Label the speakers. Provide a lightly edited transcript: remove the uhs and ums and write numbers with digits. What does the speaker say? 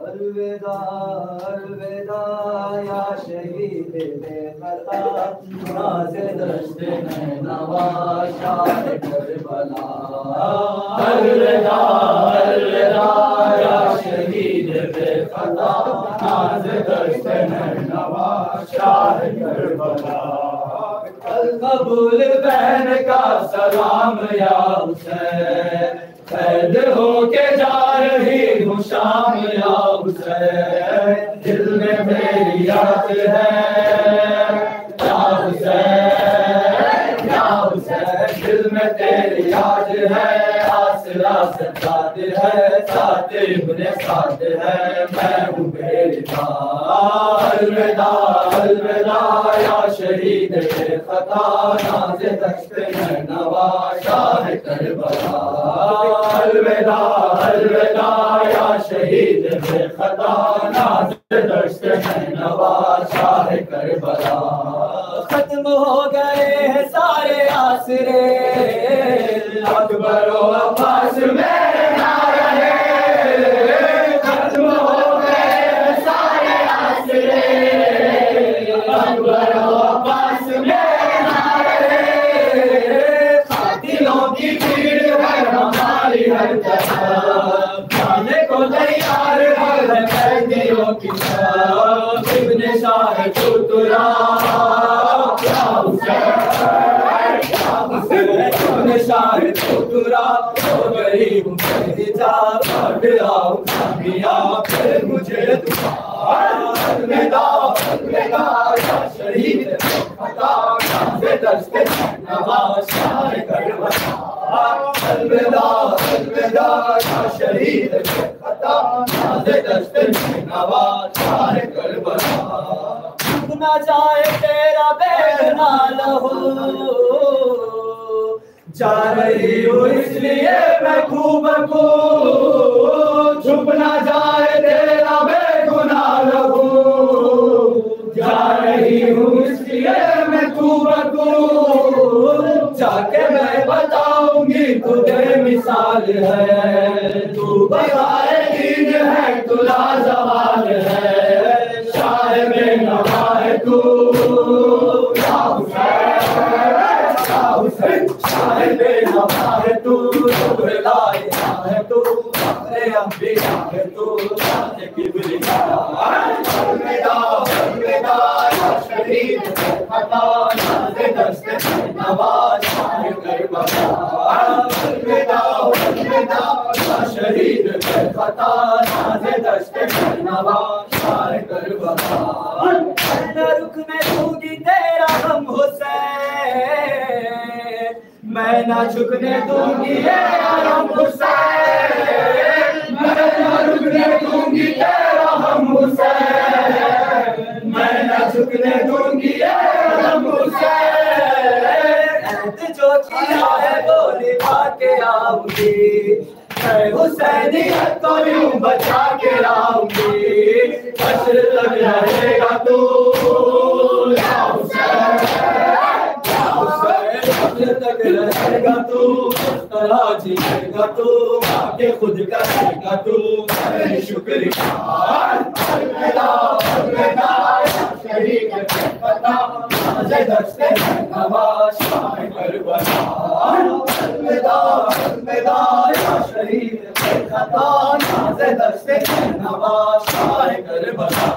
Speaker 1: अलविदा अलविदा या शहीद बेखता नाज़े दश्त नवा शाह करबला अलविदा अलविदा या शहीद बेखता नाज़े दश्त नवा शाह करबला कबूल बहन का सलाम या हुसैन कैद होके जा रही हूँ शाम या हुसैन दिल में मेरी याद है या हुसैन दिल में तेरी याद है आसरा साथ है साथ इब्ने साथ है मैं हूँ बेरिदा अलविदा अलविदा या शहीद खता नाज़े दश्त नवा शाह करबला अलविदा अलविदा या शहीद बेखता नाज़े दश्त नवा शाह करबला खत्म हो गए हैं सारे आसरे अकबर व अब्बास मेरे ना रहे खत्म हो गए हैं सारे आसरे अकबर व अब्बास मेरे ना रहे कातिलों की भीड़ है हमारी हर तरफ जाने को तैयार है कैदियों की तरफ इब्ने शाह तुरा इब्ने शाह तुरा हो गई हूँ जा पढ़ आओ मिया फिर मुझे दुआ अलविदा अलविदा या शहीद खता नाज़े दश्त नवा शाह करबला अलविदा अलविदा या शहीद खता नाज़े दश्त नवा शाह करबला ना जाए तेरा बेगना लहू जा रही हूँ इसलिए मैं खूब छुप ना जाए तेरा बेगुना लहू जा रही हूँ इसलिए मैं खूब जाके मैं बताऊंगी तुझे मिसाल है तू बगाए दीन है तुला जवाल है शाह बेनवा है तू या हुसैन शाह बेनवा है तू लाया है तू अपने अंबिया है तू किबरिया अलविदा अलविदा या शहीद खता नाज़े दश्त नवा शाह करबला अलविदा अलविदा या शहीद खता नाज़े दश्त नवा शाह करबला न रुकने दूंगी तेरा हम हुसैन मैं ना झुकने दूंगी हम हुसैन मैं ना रुकने दूंगी तेरा हम हुसैन मैं ना झुकने दूंगी हम हुसैन जो किया है वो निभा के आऊंगी मैं हुसैनियत को यूं बचा के लाऊंगी हश्र तक रहेगा तू या हुसैन हश्र तक रहेगा तू तरह जिएगा तू आगे खुद करेगा तू मेरी शुक्रिया अलविदा अलविदा शहीद खता नाज़े दश्त नवा शाह करबला अलविदा अलविदा या शहीद खता नाज़े दश्त नवा शाह करबला